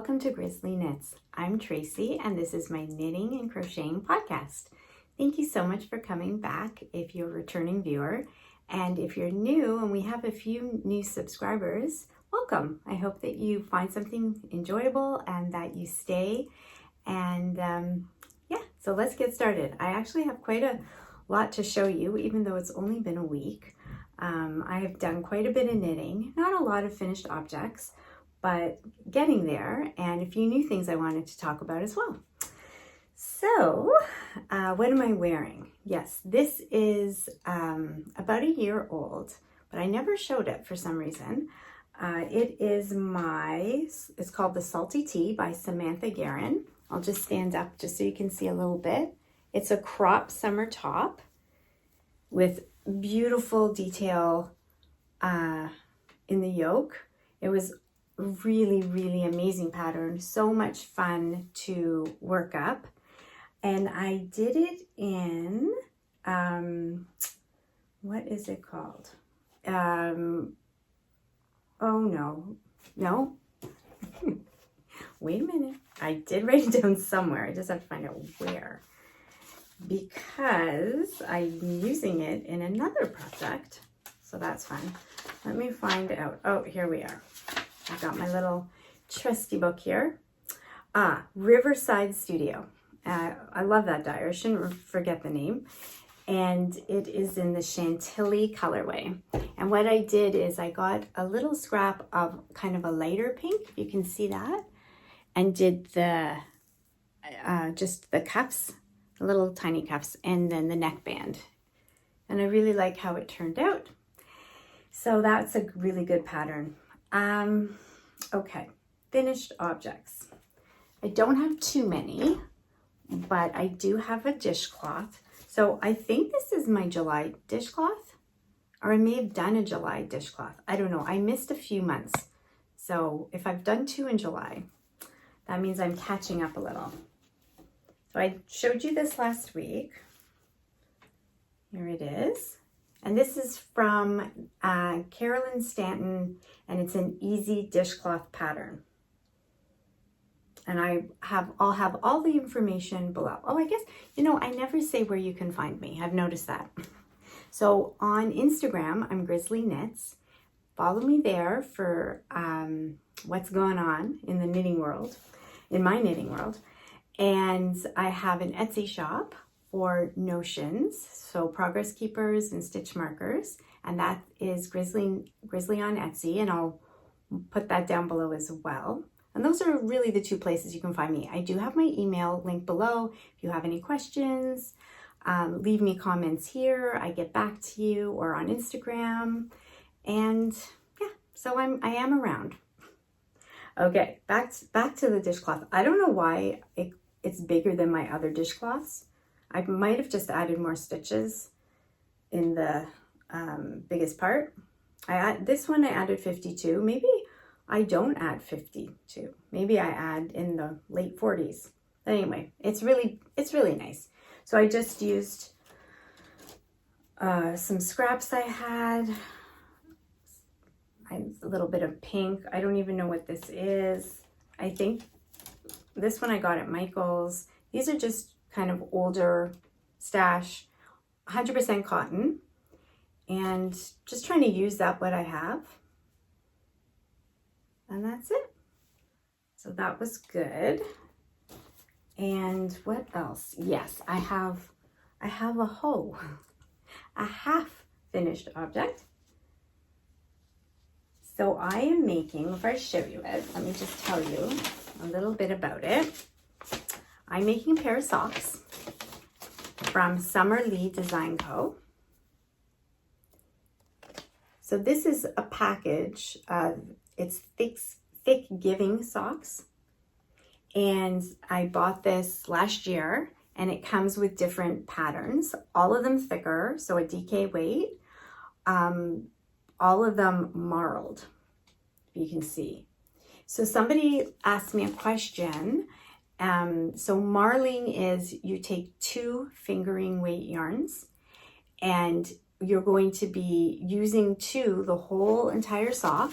welcome to GrizzlieKnits. I'm Tracy and this is my knitting and crocheting podcast. Thank you so much for coming back if you're a returning viewer. And if you're new, and we have a few new subscribers, welcome. I hope that you find something enjoyable and that you stay. And so let's get started. I actually have quite a lot to show you, even though it's only been a week. I have done quite a bit of knitting, not a lot of finished objects, but getting there, and a few new things I wanted to talk about as well. So, what am I wearing? Yes, this is about a year old, but I never showed it for some reason. It's called the Salty Tea by Samantha Guerin. I'll just stand up just so you can see a little bit. It's a crop summer top with beautiful detail in the yoke. It was really amazing pattern, so much fun to work up, and I did it in what is it called? Oh no wait a minute, I did write it down somewhere. I just have to find out where, because I'm using it in another project, so that's fun. Let me find out. Oh, here we are. I've got my little trusty book here. Riverside Studio. I love that dye. I shouldn't forget the name. And it is in the Chantilly colorway. And what I did is I got a little scrap of kind of a lighter pink, if you can see that, and did the just the cuffs, the little tiny cuffs, and then the neckband. And I really like how it turned out. So that's a really good pattern. Okay, finished objects. I don't have too many, but I do have a dishcloth. So I think this is my July dishcloth, or I may have done a July dishcloth. I don't know. I missed a few months. So if I've done 2 in July, that means I'm catching up a little. So I showed you this last week. Here it is. And this is from Carolyn, Stanton, and it's an easy dishcloth pattern. And I'll have all the information below. Oh, I guess, I never say where you can find me. I've noticed that. So on Instagram, I'm GrizzlieKnits. Follow me there for what's going on in the knitting world, in my knitting world. And I have an Etsy shop for notions, so progress keepers and stitch markers, and that is Grizzlie on Etsy, and I'll put that down below as well. And those are really the 2 places you can find me. I do have my email linked below. If you have any questions, leave me comments here. I get back to you, or on Instagram. And yeah, so I am around. Okay, back to the dishcloth. I don't know why it's bigger than my other dishcloths. I might have just added more stitches in the biggest part. This one I added 52. Maybe I don't add 52. Maybe I add in the late 40s. But anyway, it's really nice. So I just used some scraps I had. A little bit of pink. I don't even know what this is. I think this one I got at Michael's. These are just kind of older stash, 100% cotton, and just trying to use up what I have. And that's it. So that was good. And what else? Yes, I have a hoe, a half finished object. So I am making, before I show you it, let me just tell you a little bit about it. I'm making a pair of socks from Summer Lee Design Co. So this is a package. It's Thicksgiving socks. And I bought this last year, and it comes with different patterns, all of them thicker, so a DK weight, all of them marled, you can see. So somebody asked me a question. So marling is you take 2 fingering weight yarns, and you're going to be using 2 the whole entire sock,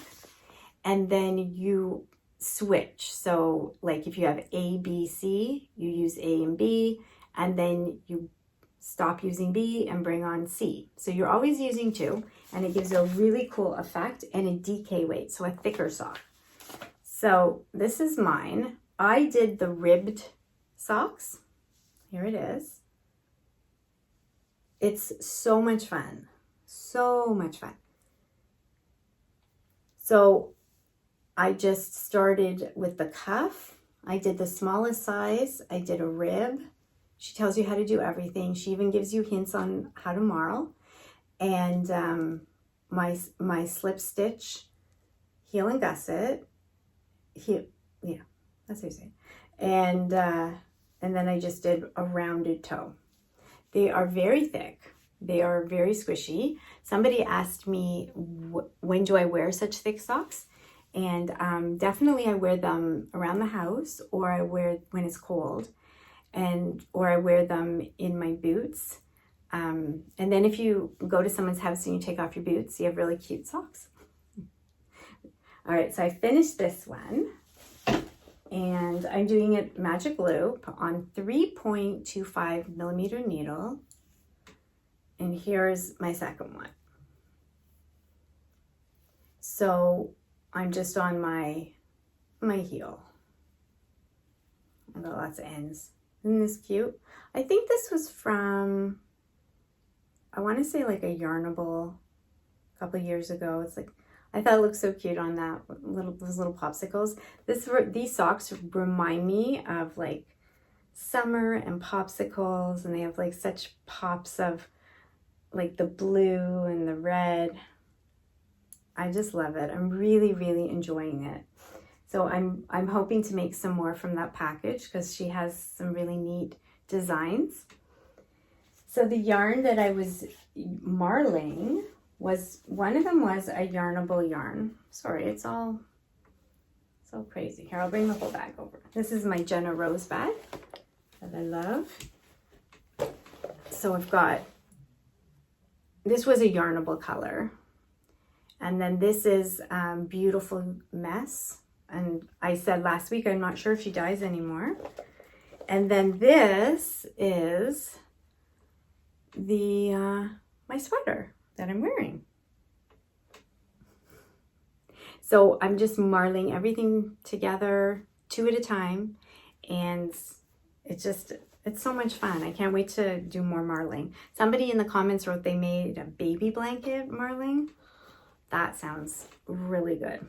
and then you switch. So like if you have A, B, C, you use A and B, and then you stop using B and bring on C. So you're always using two, and it gives you a really cool effect and a DK weight, so a thicker sock. So this is mine. I did the ribbed socks. Here it is. It's so much fun. So much fun. So I just started with the cuff. I did the smallest size. I did a rib. She tells you how to do everything. She even gives you hints on how to marl. And my slip stitch, heel and gusset. Yeah, that's how you say it. And then I just did a rounded toe. They are very thick. They are very squishy. Somebody asked me, when do I wear such thick socks? And definitely I wear them around the house, or I wear when it's cold, or I wear them in my boots. And then if you go to someone's house and you take off your boots, you have really cute socks. All right, so I finished this one, and I'm doing it magic loop on 3.25 millimeter needle. And here's my second one. So I'm just on my heel. I've got lots of ends. Isn't this cute? I think this was from, I want to say like a Yarnable a couple years ago. It's like, I thought it looked so cute on that those little popsicles. These socks remind me of like summer and popsicles, and they have like such pops of like the blue and the red. I just love it. I'm really, really enjoying it. So I'm hoping to make some more from that package because she has some really neat designs. So the yarn that I was marling was, one of them was a Yarnable yarn. Sorry, it's all so crazy. Here, I'll bring the whole bag over. This is my Jenna Rose bag that I love. So I've got, this was a Yarnable color. And then this is Beautiful Mess. And I said last week, I'm not sure if she dyes anymore. And then this is the my sweater that I'm wearing. So I'm just marling everything together 2 at a time. And it's so much fun. I can't wait to do more marling. Somebody in the comments wrote they made a baby blanket marling. That sounds really good.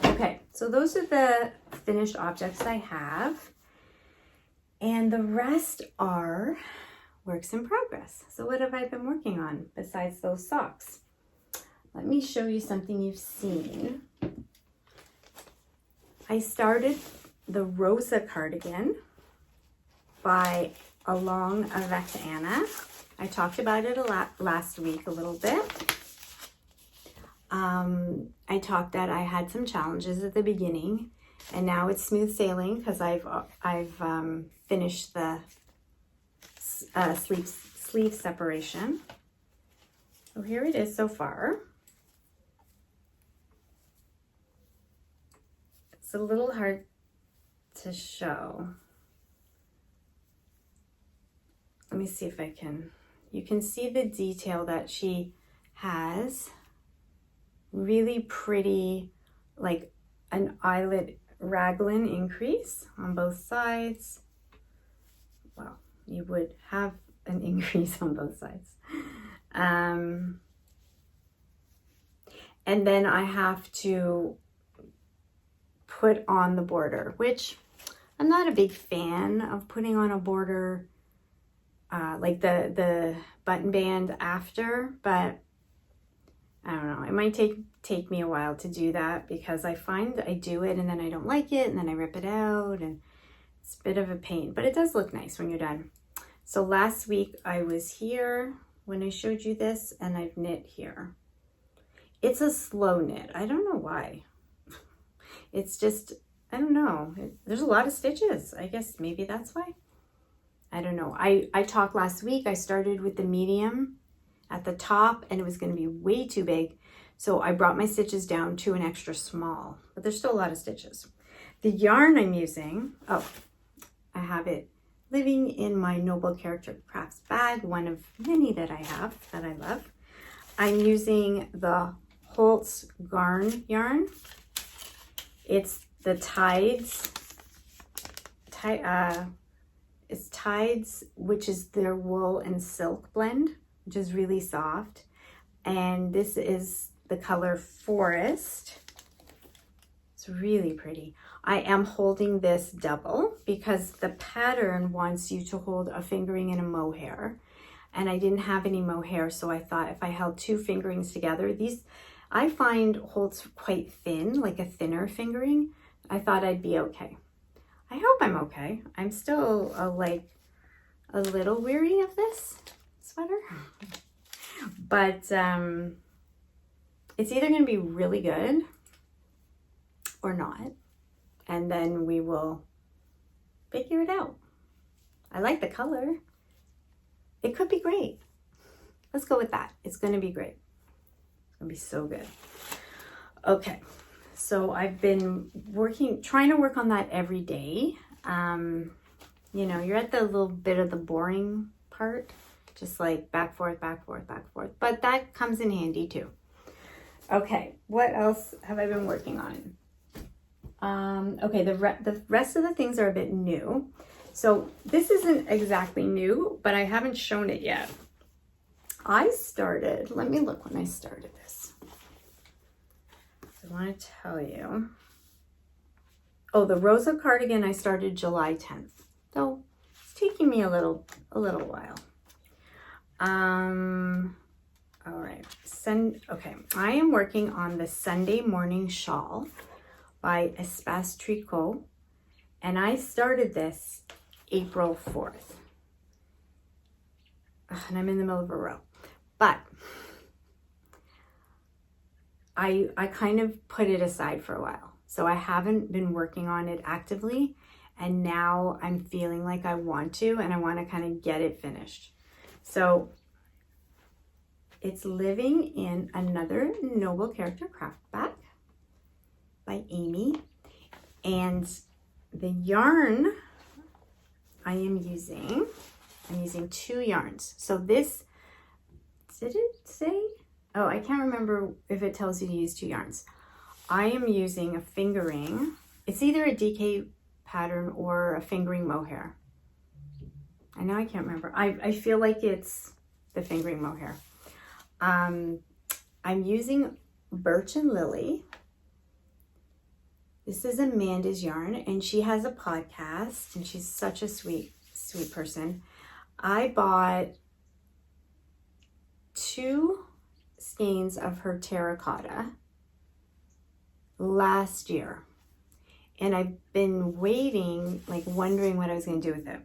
Okay, so those are the finished objects I have. And the rest are works in progress. So what have I been working on besides those socks? Let me show you something you've seen. I started the Rosa cardigan by Along Avec Anna. I talked about it a lot last week a little bit. I talked that I had some challenges at the beginning, and now it's smooth sailing because I've finished the sleeve separation. So here it is so far. It's a little hard to show. Let me see if I can. You can see the detail that she has. Really pretty, like an eyelet raglan increase on both sides. Well, you would have an increase on both sides. And then I have to put on the border, which I'm not a big fan of putting on a border, like the button band after, but I don't know, it might take me a while to do that because I find I do it and then I don't like it and then I rip it out and it's a bit of a pain, but it does look nice when you're done. So last week I was here when I showed you this and I've knit here. It's a slow knit. I don't know why. It's just, I don't know. There's a lot of stitches. I guess maybe that's why. I don't know. I talked last week, I started with the medium at the top and it was going to be way too big. So I brought my stitches down to an extra small, but there's still a lot of stitches. The yarn I'm using, oh, I have it living in my Noble Character Crafts bag, one of many that I have that I love. I'm using the Holtz Garn yarn. It's the Tides, it's Tides, which is their wool and silk blend, which is really soft. And this is the color Forest. It's really pretty. I am holding this double because the pattern wants you to hold a fingering and a mohair. And I didn't have any mohair, so I thought if I held 2 fingerings together, these, I find Holtz quite thin, like a thinner fingering. I thought I'd be okay. I hope I'm okay. I'm still like a little weary of this sweater, but it's either going to be really good or not, and then we will figure it out. I like the color. It could be great. Let's go with that. It's going to be great. It's going to be so good. Okay. So I've been trying to work on that every day. You know, you're at the little bit of the boring part, just like back, forth, back, forth, back, forth. But that comes in handy too. Okay, what else have I been working on? Okay, the rest of the things are a bit new. So this isn't exactly new, but I haven't shown it yet. I started, let me look when I started this. I want to tell you. Oh, the Rosa Cardigan I started July 10th. So it's taking me a little while. All right. Okay. I am working on the Sunday Morning Shawl by Espace Tricot. And I started this April 4th. And I'm in the middle of a row. But I kind of put it aside for a while. So I haven't been working on it actively. And now I'm feeling like I want to, and I want to kind of get it finished. So it's living in another Noble Character Craft bag by Amy. And the yarn I'm using 2 yarns. So this, did it say? Oh, I can't remember if it tells you to use 2 yarns. I am using a fingering. It's either a DK pattern or a fingering mohair. I know I can't remember. I feel like it's the fingering mohair. I'm using Birch and Lily. This is Amanda's yarn, and she has a podcast, and she's such a sweet person. I bought 2 skeins of her terracotta last year, and I've been waiting, like wondering what I was going to do with it.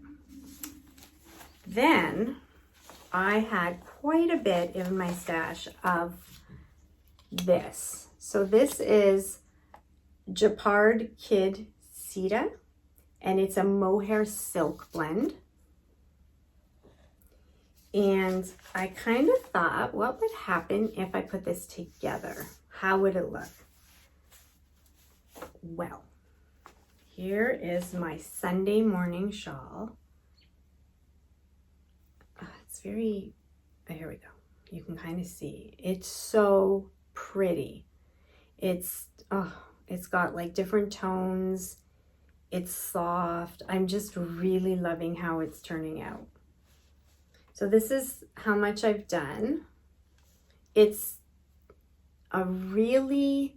Then I had quite a bit in my stash of this. So this is Japard Kid Sita, and it's a mohair silk blend. And I kind of thought, what would happen if I put this together? How would it look? Well, here is my Sunday morning shawl. It's very, here we go. You can kind of see. It's so pretty. It's got like different tones. It's soft. I'm just really loving how it's turning out. So this is how much I've done. It's a really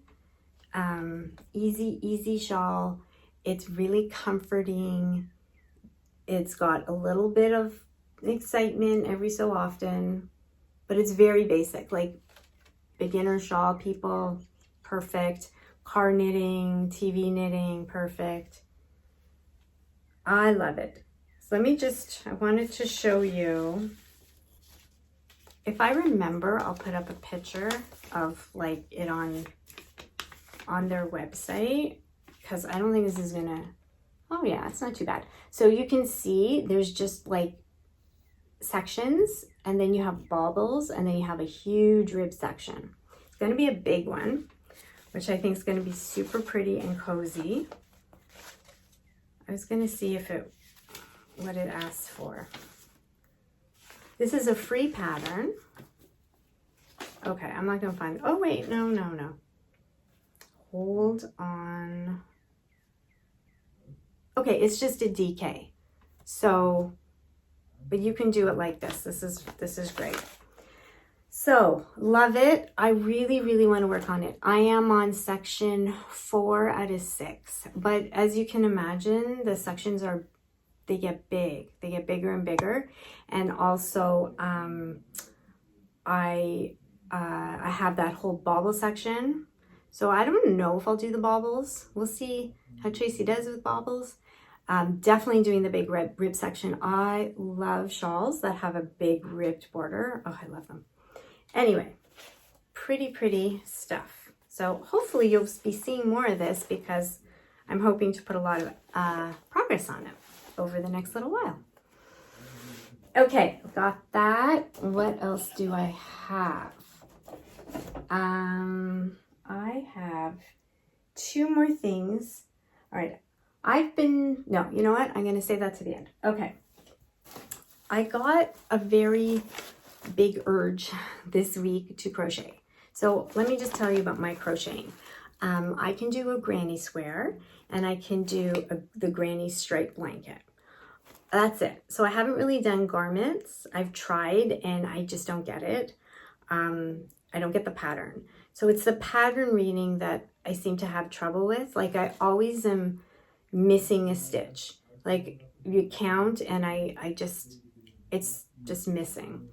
easy shawl. It's really comforting. It's got a little bit of excitement every so often, but it's very basic, like beginner shawl people, perfect. Car knitting, TV knitting, perfect. I love it. So I wanted to show you. If I remember, I'll put up a picture of like it on their website, because I don't think this is gonna, oh yeah, it's not too bad. So you can see there's just like sections, and then you have baubles, and then you have a huge rib section. going to be a big one, which I think is going to be super pretty and cozy. I was going to see what it asks for. This is a free pattern. Okay, I'm not going to find, oh wait, no. Hold on. Okay, it's just a DK. So, but you can do it like this. This is great. So, love it. I really want to work on it. I am on section 4 out of 6. But as you can imagine, the sections they get big. They get bigger and bigger. And also, I have that whole bauble section. So I don't know if I'll do the baubles. We'll see how Tracy does with baubles. Definitely doing the big rib section. I love shawls that have a big ribbed border. Oh, I love them. Anyway, pretty stuff. So hopefully you'll be seeing more of this because I'm hoping to put a lot of progress on it over the next little while. Okay, got that. What else do I have? I have 2 more things. All right. No, you know what? I'm going to say that to the end. Okay. I got a very big urge this week to crochet. So let me just tell you about my crocheting. I can do a granny square and I can do the granny stripe blanket. That's it. So I haven't really done garments. I've tried and I just don't get it. I don't get the pattern. So it's the pattern reading that I seem to have trouble with. Like I always am missing a stitch. Like you count and it's just missing.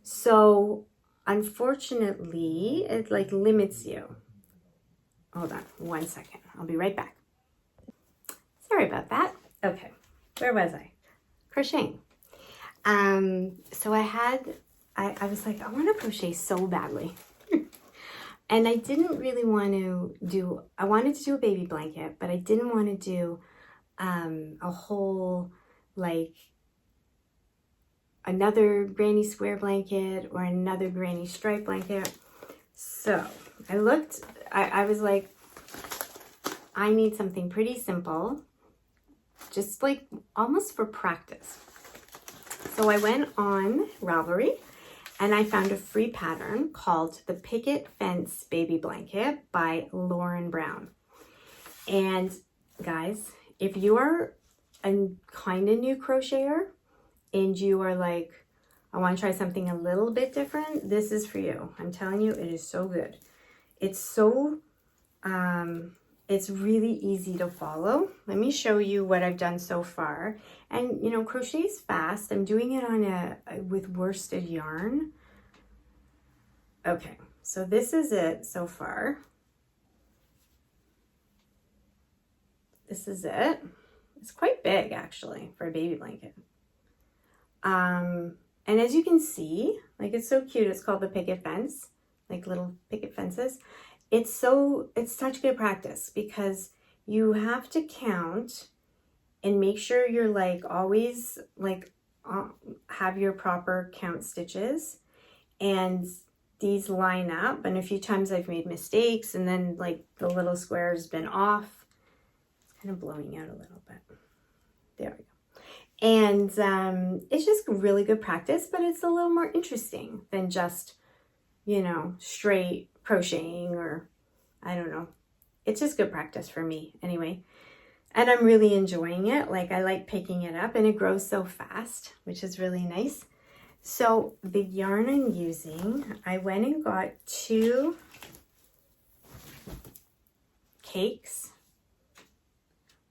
So unfortunately, it like limits you. Hold on 1 second. I'll be right back. Sorry about that. Okay, where was I? Crocheting. So I was like, I want to crochet so badly. And I didn't really want to I wanted to do a baby blanket, but I didn't want to do a whole, like, another granny square blanket or another granny stripe blanket. So I looked, I was like, I need something pretty simple, just like almost for practice. So I went on Ravelry and I found a free pattern called the Picket Fence Baby Blanket by Lauren Brown. And guys, if you are a kind of new crocheter and you are like, I want to try something a little bit different, this is for you. I'm telling you, it is so good. It's so, it's really easy to follow. Let me show you what I've done so far. And you know, crochet is fast. I'm doing it on with worsted yarn. Okay, so this is it so far. This is it. It's quite big actually for a baby blanket. And as you can see, like it's so cute. It's called the Picket Fence, like little picket fences. It's such good practice because you have to count and make sure you're like always like have your proper count stitches and these line up. And a few times I've made mistakes and then like the little square has been off. It's kind of blowing out a little bit. There we go. And it's just really good practice, but it's a little more interesting than just, you know, straight crocheting or I don't know. It's just good practice for me anyway. And I'm really enjoying it. Like I like picking it up and it grows so fast, which is really nice. So the yarn I'm using, I went and got 2 cakes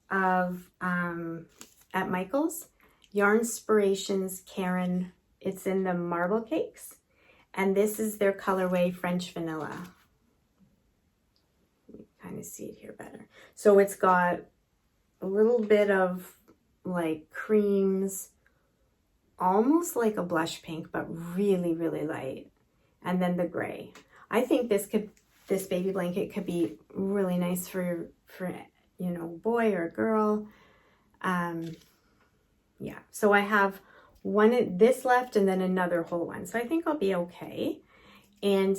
of at Michael's. Yarn Inspirations Guerin. It's in the marble cakes. And this is their colorway French Vanilla. You can kind of see it here better. So it's got a little bit of like creams, almost like a blush pink, but really, really light. And then the gray. I think this baby blanket could be really nice for you know, boy or girl. Yeah, so I have this left and then another whole one. So I think I'll be okay. And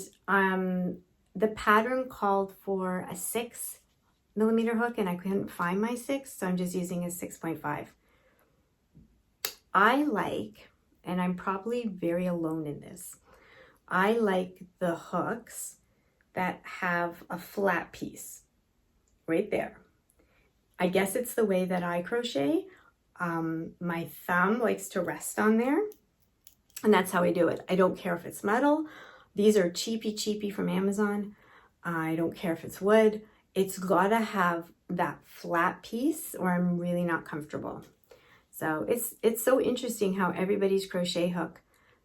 the pattern called for a 6mm hook and I couldn't find my 6, so I'm just using a 6.5. I like, and I'm probably very alone in this, I like the hooks that have a flat piece right there. I guess it's the way that I crochet. My thumb likes to rest on there, and that's how I do it. I don't care if it's metal. These are cheapy from Amazon. I don't care if it's wood. It's gotta have that flat piece or I'm really not comfortable. So it's so interesting how everybody's crochet hook,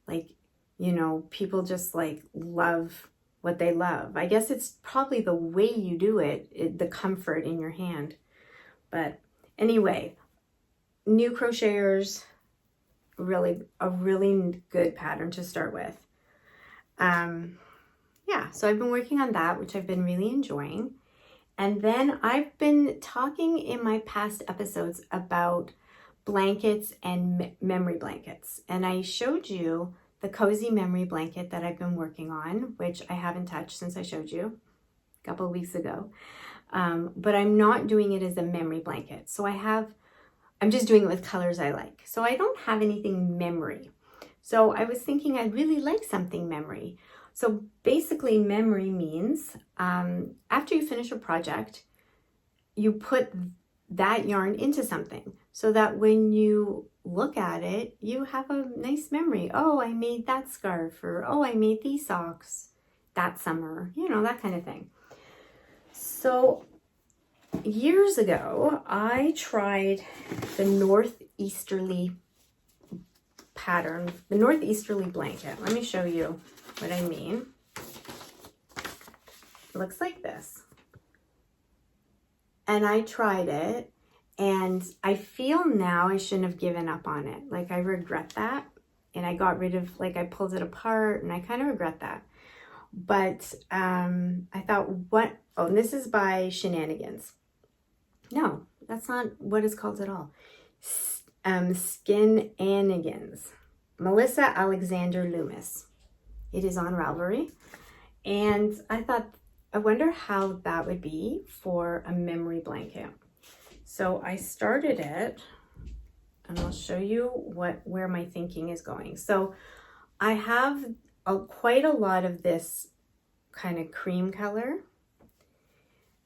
like, you know, people just like love what they love. I guess it's probably the way you do it, the comfort in your hand. But anyway, new crocheters, a really good pattern to start with. Yeah, so I've been working on that, which I've been really enjoying. And then I've been talking in my past episodes about blankets and memory blankets. And I showed you the cozy memory blanket that I've been working on, which I haven't touched since I showed you a couple of weeks ago. But I'm not doing it as a memory blanket. So I'm just doing it with colors I like. So I don't have anything memory. So I was thinking I'd really like something memory. So basically memory means after you finish a project, you put that yarn into something so that when you look at it, you have a nice memory. Oh, I made that scarf, or oh, I made these socks that summer, you know, that kind of thing. So years ago, I tried the NorthEasterly pattern, the NorthEasterly blanket. Let me show you what I mean. It looks like this. And I tried it, and I feel now I shouldn't have given up on it. Like, I regret that. And I got rid of, like, I pulled it apart, and I kind of regret that. But I thought, what? Oh, and this is by Shenanigans. No, that's not what it's called at all. Skinanigans. Melissa Alexander Loomis. It is on Ravelry. And I thought, I wonder how that would be for a memory blanket. So I started it, and I'll show you where my thinking is going. So I have quite a lot of this kind of cream color,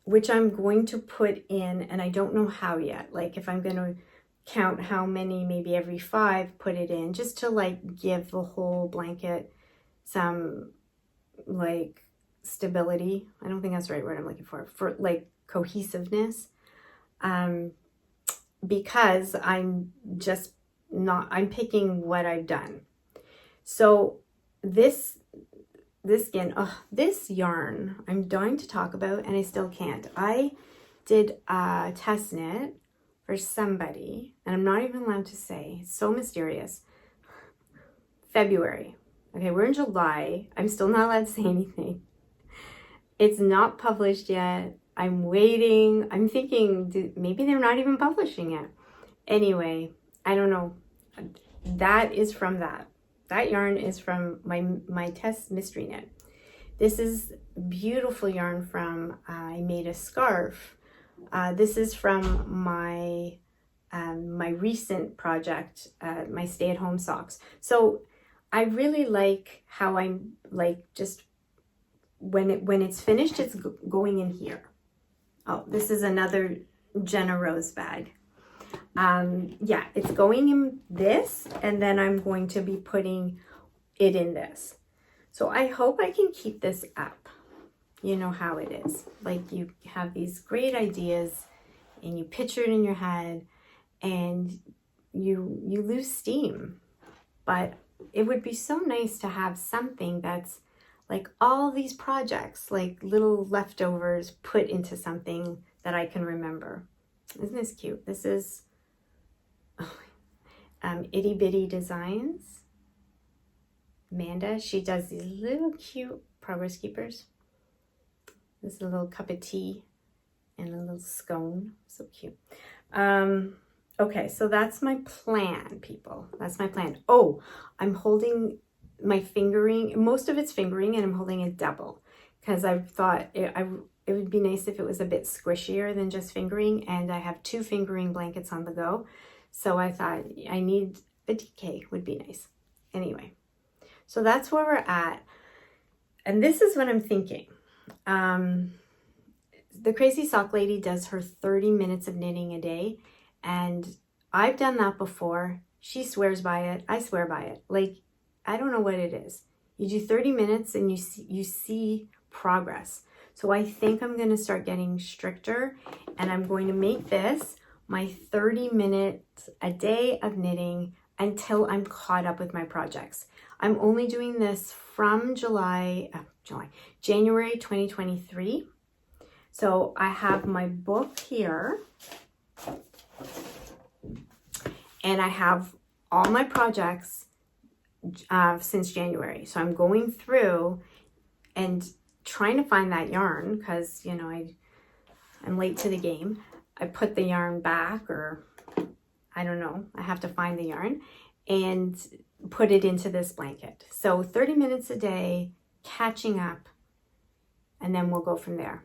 which I'm going to put in, and I don't know how yet. Like, if I'm going to count how many, maybe every 5, put it in, just to like give the whole blanket some like stability. I don't think that's the right word I'm looking for like cohesiveness. Because I'm picking what I've done. So this yarn I'm dying to talk about, and I still can't. I did a test knit for somebody, and I'm not even allowed to say. It's so mysterious. February. Okay, we're in July. I'm still not allowed to say anything. It's not published yet. I'm waiting. I'm thinking maybe they're not even publishing it. Anyway, I don't know. That is from that. That yarn is from my test mystery knit. This is beautiful yarn from, I made a scarf. This is from my recent project, my stay-at-home socks. So I really like how I'm like, just when it's finished, it's going in here. Oh, this is another Jenna Rose bag. Yeah, it's going in this, and then I'm going to be putting it in this. So I hope I can keep this up. You know how it is. Like, you have these great ideas, and you picture it in your head, and you lose steam. But it would be so nice to have something that's like all these projects, like little leftovers put into something that I can remember. Isn't this cute? This is Itty Bitty Designs. Amanda, she does these little cute progress keepers. This is a little cup of tea and a little scone. So cute. Okay, so that's my plan, people. That's my plan. Oh, I'm holding my fingering. Most of it's fingering, and I'm holding it double because I thought it would be nice if it was a bit squishier than just fingering, and I have 2 fingering blankets on the go. So I thought I need a DK would be nice. Anyway, so that's where we're at. And this is what I'm thinking. The Crazy Sock Lady does her 30 minutes of knitting a day. And I've done that before. She swears by it. I swear by it. Like, I don't know what it is. You do 30 minutes and you see progress. So I think I'm going to start getting stricter, and I'm going to make this my 30 minutes a day of knitting until I'm caught up with my projects. I'm only doing this from January 2023. So I have my book here, and I have all my projects since January. So I'm going through and trying to find that yarn, because, you know, I'm late to the game. I put the yarn back, or I don't know, I have to find the yarn and put it into this blanket. So 30 minutes a day, catching up, and then we'll go from there.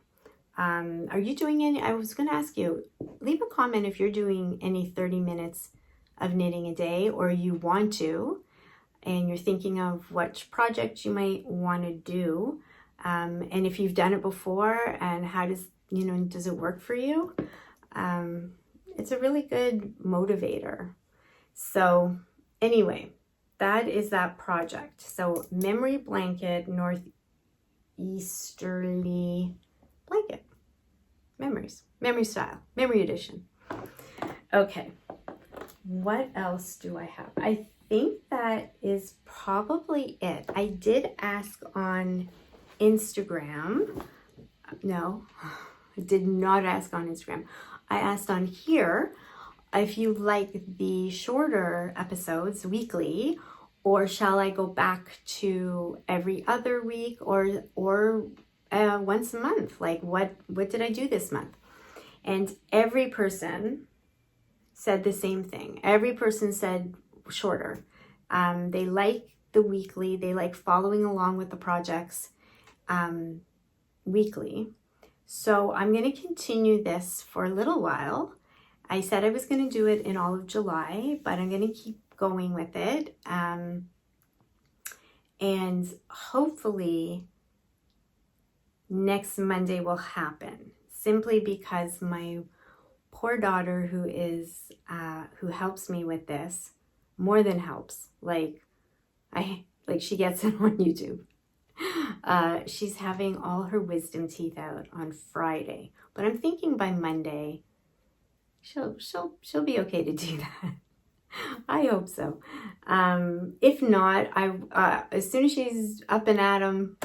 Are you doing any, I was going to ask you, leave a comment if you're doing any 30 minutes of knitting a day, or you want to, and you're thinking of which project you might want to do. And if you've done it before, and how does it work for you? It's a really good motivator. So anyway, that is that project. So Memory Blanket, NorthEasterly Blanket. Memories. Memory style. Memory edition. Okay. What else do I have? I think that is probably it. I did ask on Instagram. No, I did not ask on Instagram. I asked on here if you like the shorter episodes weekly, or shall I go back to every other week, or once a month? Like, what did I do this month? And every person said the same thing. Every person said shorter. They like the weekly. They like following along with the projects weekly. So I'm going to continue this for a little while. I said I was going to do it in all of July, but I'm going to keep going with it. And hopefully next Monday will happen, simply because my poor daughter, who helps me with this, more than helps, she gets it on YouTube. She's having all her wisdom teeth out on Friday, but I'm thinking by Monday she'll be okay to do that. I hope so. If not, as soon as she's up and at 'em,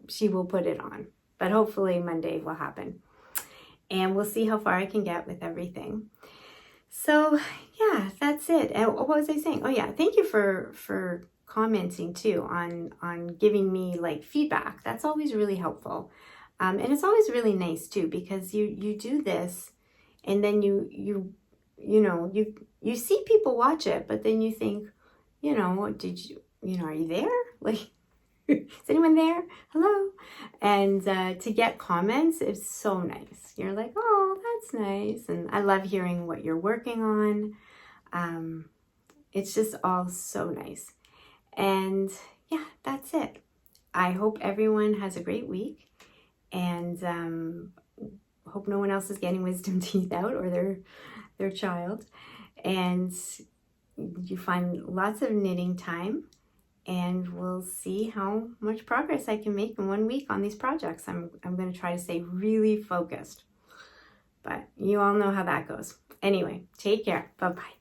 she will put it on. But hopefully Monday will happen, and we'll see how far I can get with everything. So yeah, that's it. What was I saying? Oh yeah, thank you for commenting too on giving me like feedback. That's always really helpful. And it's always really nice too, because you do this, and then you see people watch it, but then you think, are you there? Like, is anyone there? Hello? And to get comments is so nice. You're like, oh, that's nice. And I love hearing what you're working on. It's just all so nice. And yeah, that's it. I hope everyone has a great week, and hope no one else is getting wisdom teeth out, or their child. And you find lots of knitting time, and we'll see how much progress I can make in 1 week on these projects. I'm going to try to stay really focused, but you all know how that goes. Anyway, take care. Bye-bye.